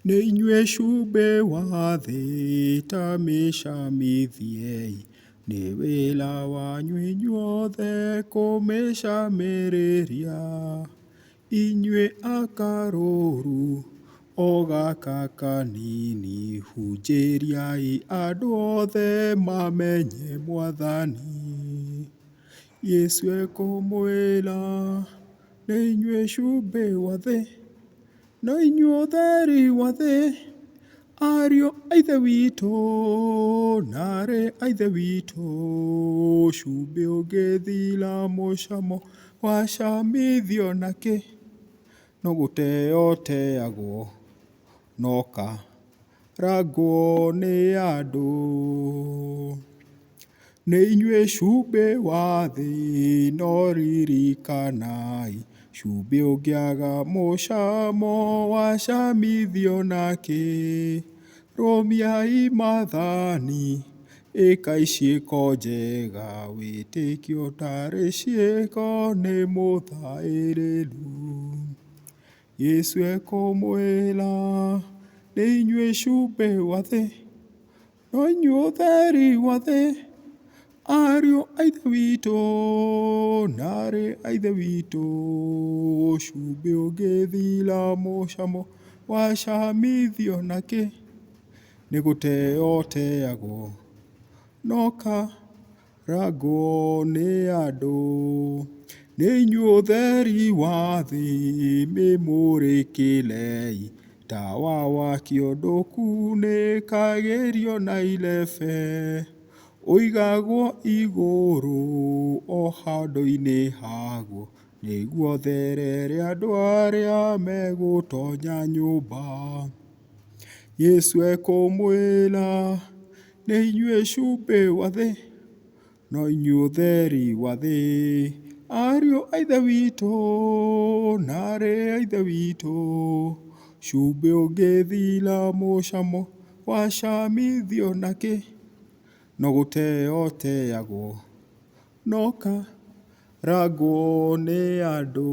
Nĩ inyuĩ cumbĩ wa thĩ ta mĩcamithie, nĩ wĩra wanyu inyuothe kũmĩcamĩrĩria. Inyuĩ akarũrũ o gaka kanini, hunjĩriai andũ othe mamenye Mwathani. Yesu ekũmwĩra, nĩ inyuĩ cumbĩ wa thĩ, na inyuĩ ũtheri wa thĩ. Ariũ a Ithe witũ na aarĩ a Ithe witũ, cumbĩ ũngĩthira mũcamo wacamithio na kĩ? No gũteyo ũteagwo, no karangwo nĩ andũ. Nĩ inyuĩ cumbĩ wa thĩ, no ririkanai, cumbĩ ũngĩaga mũcamo wacamithio na kĩ? Rũmiai maathani, ĩkai ciĩko njega, wĩtĩkio tarĩ ciĩko nĩ mũthaĩrĩru. Yesu ekũmwĩra, nĩ inyuĩ cumbĩ wa thĩ, no inyuĩ ũtheri wa thĩ. Ariũ a Ithe witũ na aarĩ a Ithe witũ, cumbĩ ũngĩthira mũcamo wacamithio na kĩ? Nĩ gũteyo ũteagwo, no karangwo nĩ andũ. Nĩ inyuĩ ũtheri wa thĩ, mĩmũrĩkĩrei, tawa wakio ndũkunĩkagĩrio na irebe. Ũigagwo igũrũ o handũ-inĩ haguo, nĩguo ũtherere andũ arĩa megũtonya nyũmba. Yesu ekũmwĩra, nĩ inyuĩ cumbĩ wa thĩ, no inyuĩ ũtheri wa thĩ. Ariũ a Ithe witũ na aarĩ a Ithe witũ, cumbĩ ũngĩthira mũcamo wacamithio na kĩ? No gũteyo ũteagwo, no karangwo nĩ andũ.